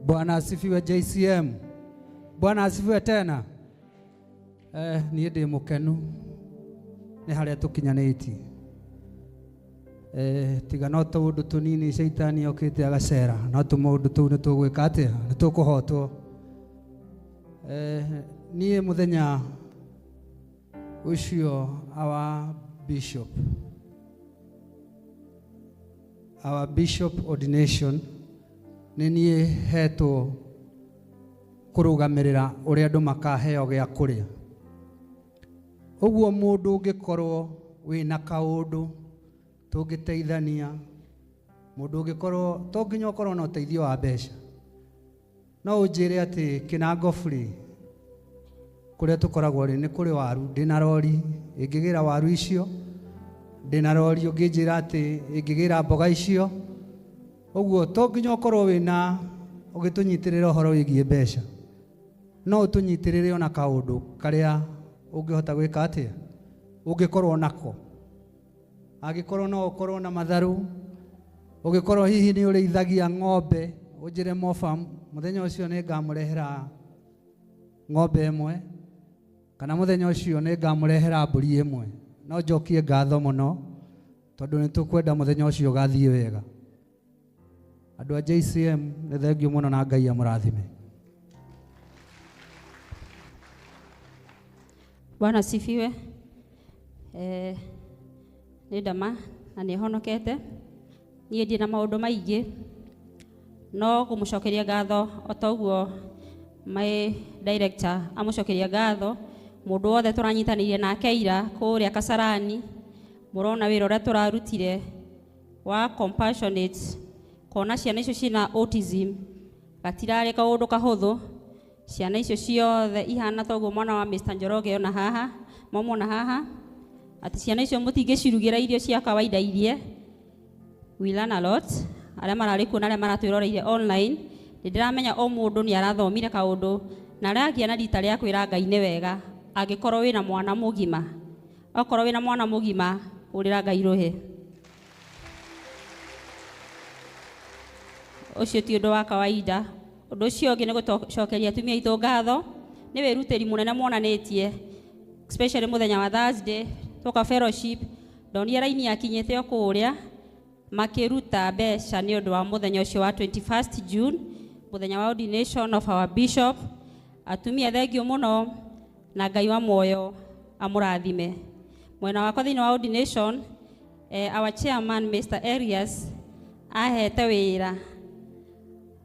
Bwana asifiwe JCM. Bwana asifiwe tena. Niĩ ndĩ mũkenu nĩ harĩa tũkinyanĩtie. Tiga no tũndũ tũnini Shaitani okĩte agacera, no tũmaũndũ tũu nĩ tũgwĩka atĩa, nĩ tũkũhotwo. Niĩ mũthenya ũcio our bishop ordination nĩ niĩ hetwo kũrũgamĩrĩra ũrĩa andũ makaheo gĩa kũrĩa. Ũguo mũndũ ũngĩkorwo wĩna kaũndũ tũngĩteithania, mũndũ ũngĩkorwo to nginya ũkorwo na ũteithio wa mbeca, no ũnjĩre atĩ Kinango free kũrĩa tũkoragwo nĩ kũrĩ waru, ndĩna rori ĩngĩgĩra waru icio, ndĩna rori ũngĩnjĩra atĩ ĩngĩgĩra mboga icio. Ũguo to nginya ũkorwo wĩna ũgĩtũnyitĩrĩra ũhoro wĩgiĩ mbeca, no ũtũnyitĩrĩre ona kaũndũ karĩa ũngĩhota gwĩka atĩa, ũngĩkorwo nako. Angĩkorwo no ũkorwo na matharũ, ũngĩkorwo hihi nĩ ũrĩithagia ng'ombe, ũnjĩre mofa mũthenya ũcio nĩ ngamũrehera ng'ombe ĩmwe, kana mũthenya ũcio nĩ ngamũrehera mbũri ĩmwe. No njokie ngatho mũno tondũ nĩ tũkwenda mũthenya ũcio gathiĩ wega. Andũ a JCM nĩ thengiũ mũno na Ngai amũrathime. Bwana asifiwe. Nĩ Dama na nĩ honokete. Niĩ ndĩ na maũndũ maingĩ, no kũmũcokeria ngatho o toguo my director amũcokeria ngatho. Mũndũ wothe tũranyitanĩire nake ira kũrĩa Kasarani, mũrona wĩra ũrĩa tũrarutire wa compassionate kona ciana icio ciĩna autism. Gatirarĩ kaũndũ kahũthũ. Ciana icio ciothe ihana toguo mwana wa Mr. Njoroge ona haha, mamona haha. Ati ciana icio mũtingĩcirugĩra irio cia kawaida irie. We learn a lot. Arĩa mararĩ kuo na arĩa maratwĩroreire online, ndĩramenya o mũndũ nĩ arathomire kaũndũ na aragĩa na rita rĩa kwĩra Ngai nĩ wega. Angĩkorwo wĩna mwana mũgima, okorwo wĩna mwana mũgima, ũrĩra Ngai rũhe. Ũcio ti ũndũ wa kawaida. Ũndũ ũcio ũngĩ nĩ gũcokeria atumia aitũ ngatho. Nĩ wĩrutĩri mũnene muonanĩtie, especially mũthenya wa Thursday toka fellowship. Ndonire raini akinyĩte o kũrĩa makĩruta mbeca nĩ ũndũ wa mũthenya ũcio wa 21st June, mũthenya wa ordination of our bishop. Atumia thengiũ mũno na Ngai wa muoyo amũrathime. Mwena wakwa thĩinĩ wa ordination, our chairman Mr. Arias ahete wĩra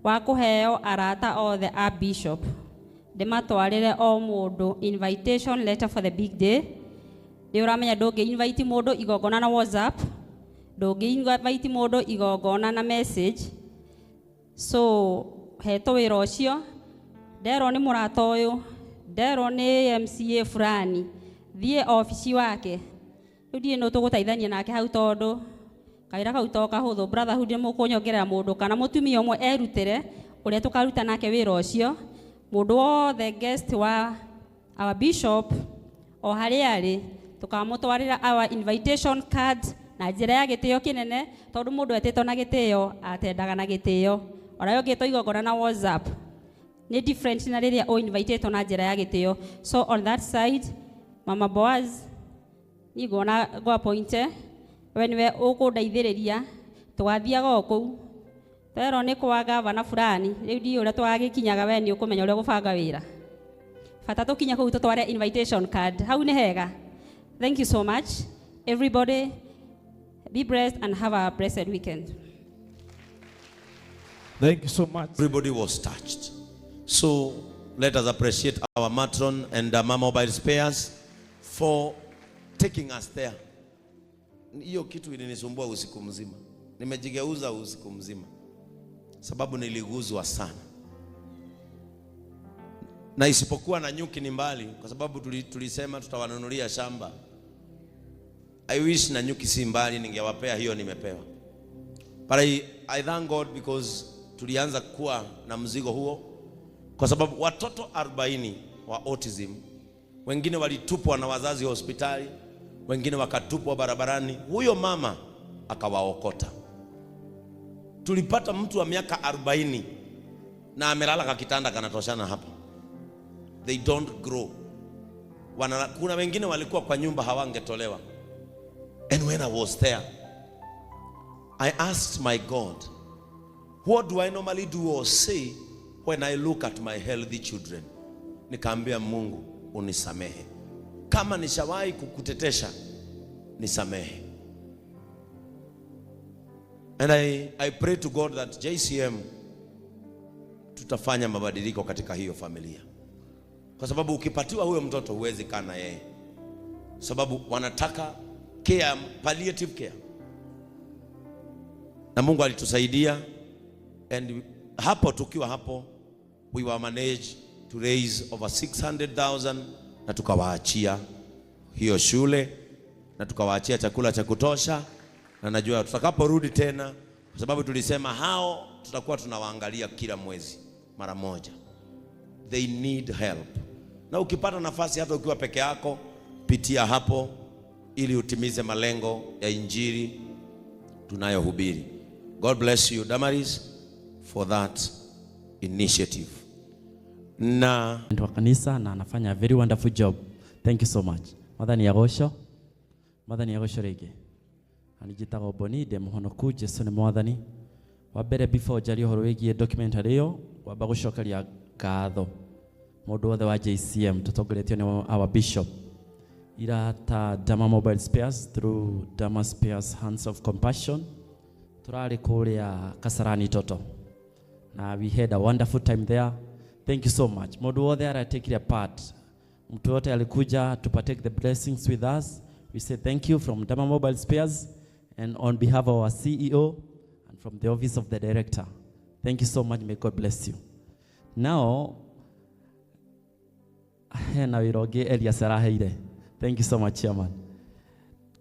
wa kũheo arata othe a bishop. Ndĩmatwarĩre o mũndũ invitation letter for the big day. Nĩ ũramenya ndũngĩ-invite mũndũ igongona na WhatsApp, ndũngĩ-invite mũndũ igongona na message. So hetwo wĩra ũcio, nderwo nĩ mũrata ũyũ, nderwo nĩ MCA fulani, thiĩ ofici wake. Rĩu ndiĩ no tũgũteithania nake hau tondũ kaira kau to kahũthũ. Brotherhood nĩ mũkũnyongerera mũndũ kana mũtumia ũmwe erutĩre ũrĩa tũkaruta nake wĩra ũcio. Mũndũ wothe guest wa our bishop o harĩa arĩ, tũkamũtwarĩra our invitation card na njĩra ya gĩtĩo kĩnene, tondũ mũndũ etĩtwo na gĩtĩo atendaga na gĩtĩo. Ona ũngĩtwo igongona na WhatsApp ni different na rĩrĩa ũinvitĩtwo na njĩra ya gĩtĩo. So on that side, Mama Boaz ni ngũ appointe we niwe ũkũndeithĩrĩria tũgathiaga kũu. Twerwo nĩ kwa gavana fulani, rĩu ndiĩ ũrĩa twagĩkinyaga we nĩ ũkũmenya ũrĩa gũbanga wĩra. Bata tũkinya kũu tũtware invitation card, hau nĩ hega. Thank you so much everybody. Be blessed and have a blessed weekend. Thank you so much. Everybody was touched. So let us appreciate our matron and Dama Mobile Spares for taking us there. Hiyo kitu ilinisumbua usiku mzima. Nimejigeuza usiku mzima. Sababu niliguzwa sana. Na isipokuwa na nyuki ni mbali, kwa sababu tulisema tutawanunulia shamba. I wish na nyuki si mbali ningewapea, hiyo nimepewa. But I thank God because tulianza kuwa na mzigo huo, kwa sababu watoto 40 wa autism, wengine walitupwa na wazazi hospitali, wengine wakatupwa barabarani, huyo mama akawaokota. Tulipata mtu wa miaka 40 na amelala kwa kitanda kanatoshana hapa. They don't grow. Kuna wengine walikuwa kwa nyumba hawangetolewa. And when I was there, I asked my God, what do I normally do or say when I look at my healthy children? Nikaambia Mungu, unisamehe. Kama nishawahi kukutetesha, nisamehe. And I pray to God that JCM tutafanya mabadiliko katika hiyo familia. Kwa sababu ukipatiwa huyo mtoto huwezi kana yeye. Sababu wanataka care, palliative care. Na Mungu alitusaidia, and hapo tukiwa hapo we were managed to raise over 600,000 na tukawaachia hiyo shule na tukawaachia chakula cha kutosha, na najua tutakaporudi tena, kwa sababu tulisema hao tutakuwa tunawaangalia kila mwezi mara moja. They need help. Na ukipata nafasi hata ukiwa peke yako, pitia hapo ili utimize malengo ya injili tunayohubiri. God bless you, Damaris, for that initiative. Na wa kanisa na anafanya a very wonderful job. Thank you so much. Madhani yagosho rege. Anijitaga Boni de muhonoku Jesu ni mwathani. Wabere before jari horo wigie documentary yo wabagushokeria ngatho mundu wothe wa JCM tutongoretio ni our bishop irata Dama Mobile Spares through Dama Spares Hands of Compassion. Turari kuria Kasarani Toto. Na we had a wonderful time there. Thank you so much. Mundu wothe aratekire part. Mtu wote alikuja to partake the blessings with us. We say thank you from Dama Mobile Spares and on behalf of our CEO and from the office of the director. Thank you so much. May God bless you. Now, hena wiroge Elias araheire. Thank you so much, Chairman.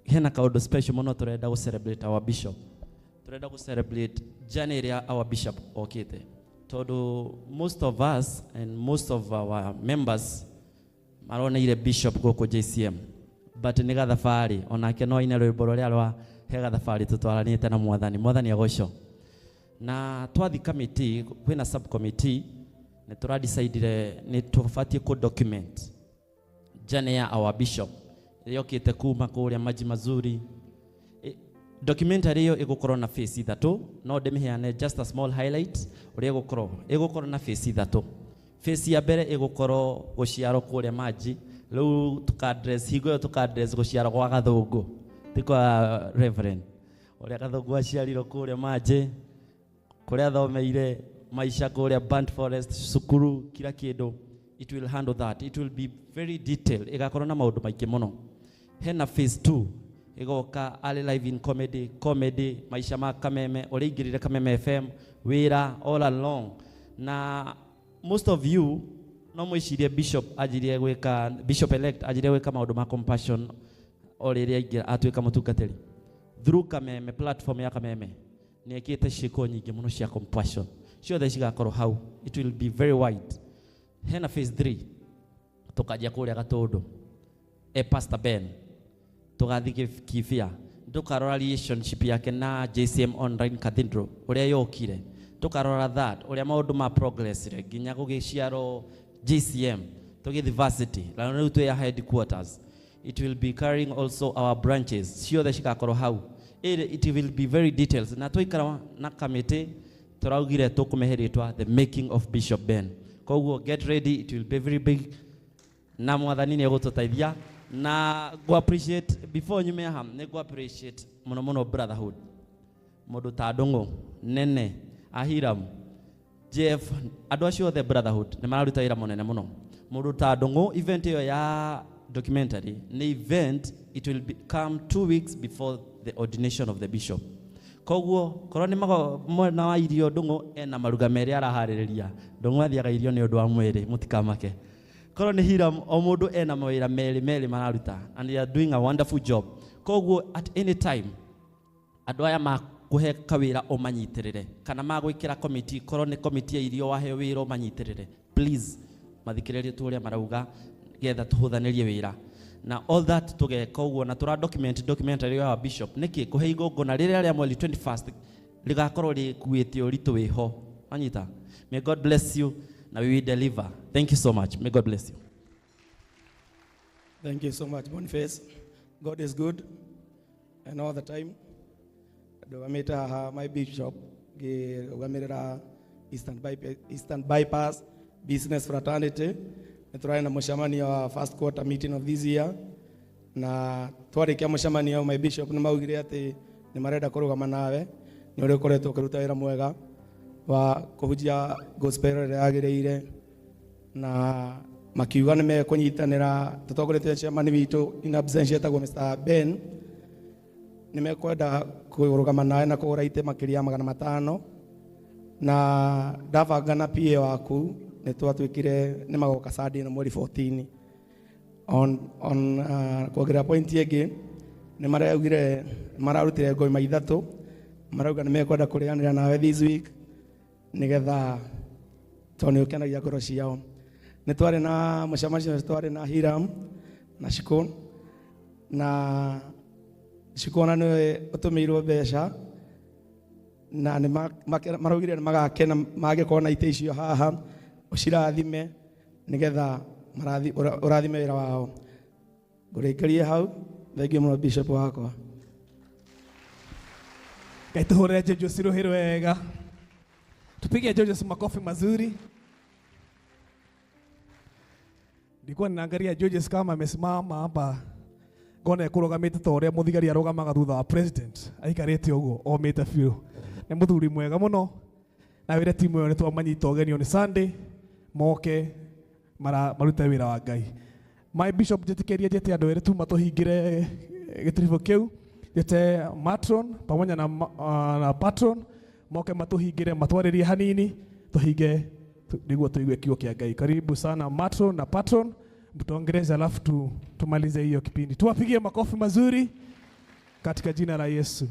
Hena kaudo special mono turenda go celebrate our bishop. Turenda go celebrate January our bishop okete. Todo most of us and most of our members marona ile bishop goko JCM. But niga thafari onake no ina rwimbo ria rwa hega thafari tutwaranite na mwathani agosho. Na twathi committee kwina sub committee ne tura decide ni tufatie ko document jane ya our bishop yokite kuma kuria maji mazuri. Documentary yo igukoro na face ithatu no ndemiheane just a small highlight uri igukoro na face ithatu. Face ya mbere igukoro guciaro kuria maji riu tukaddress higo tukaddress guciaro gwa gathungu tikwa reverend uri gathungu aciariro kuria maji kuria thomeire maisha kuria Burnt Forest sukuru kila kindu. It will handle that. It will be very detailed. Igakoro na maundu maingĩ muno. Hena phase 2 igoka early live in comedy maisha ma Kameme uri ingirire Kameme FM wira all along. Na most of you no mwicirie bishop ajirie gwika bishop elect ajirie gwika maundu ma compassion ori ria atwika mutungatiri through Kameme platform ya Kameme ni ekite shiko nyingi muno cia compassion ciothe cigakorwo hau. It will be very wide. Hena phase 3 tukajia kuria Gatundu Pastor Ben tugathi kifia tukarora relationship yake na JCM Online Cathedral uria yokire tukarora that uria maundu ma progress re ginya gugiciaro JCM tugithi varsity la riu tu ya headquarters. It will be carrying also our branches ciothe cigakorwo hau. It will be very details. Na tuikara na committee turaugire tukumeheritwa the making of Bishop Ben. Koguo get ready, it will be very big. Na mwathani ni egututaithia na go appreciate before nyume ham ne go appreciate muno brotherhood. Mundu ta Ndungu Nene Ahiram Jeff andu acio the brotherhood ne mararuta ira monene muno. Mundu ta Ndungu event yo ya documentary ne event it will come 2 weeks before the ordination of the bishop. Koguo koroni mago mwana wa irio Ndungu ena maruga meri arahaririria Ndungu athiaga irio ni undu wa mwiri mutikamake. Koroni Hiram o mundu ena mawira meri mararuta and they are doing a wonderful job. Koguo at any time andu aya makuhe kawira o manyitirire kana magwikira committee koroni committee ya irio wahe wira o manyitirire please mathikiririe tu uria marauga getha tuhuthanirie wira. Na all that tugeka uguo na tura documentary ya bishop niki kuhe igongona riria ria mweri 21st ligakorwo rikuite uritu wiho anyita May God bless you. Now we will deliver. Thank you so much. May God bless you. Thank you so much, Boniface. God is good, and all the time. My bishop, Eastern Bypass Business Fraternity. Trying to mshamani wa first quarter meeting of this year. Na twarikia mshamani wa my bishop ni maugire ati ni marenda kurugama nawe ni uri koretwo kuruta wira mwega wa kuhujia gospel ire yagireire na makiuga ni mekunyitanira tutogorete mshamani witu in absence yetagwo Mr. Ben ni mekwenda kurugama nawe na kugura ite makiria 500 na ndabanga na PA waku ni twatwikire ni magoka Sunday na mweri 14 on kugira point yege ni maraugire mararutire ngoi maithatu marauga ni mekwenda kurianira nawe this week nigetha toni ukenagia ngoro ciao ni twari na mucamacio twari na Hiram na Shikon na Shikona ni utumirwo mbeca na ni maraugire ni magakena magikona ite icio haha ucirathime nigetha urathime wira wao ngurikarie hau thank you muno bishop wakwa kaituhure Jojo siruhiro wega tupige Jojo makofi mazuri. Nilikuwa ninaangalia Jojo kama amesimama hapa ngone kurogamite ta uria muthigari arogamaga thutha wa president aikarite uguo omite biu ni muthuri mwega muno na wire timu yo ni twamanyita ugenio ni Sunday moke maruta wira wa Ngai. My bishop jetikeria jete andu ere tu matuhingire gitrivo kiu jete matron pamoja na patron moke matuhingire matwaririe hanini tuhinge niguo tuigue kiugo kia Ngai. Karibu sana matron na patron mtuongereze alafu tumalize hiyo kipindi. Tuwapigie makofi mazuri katika jina la Yesu.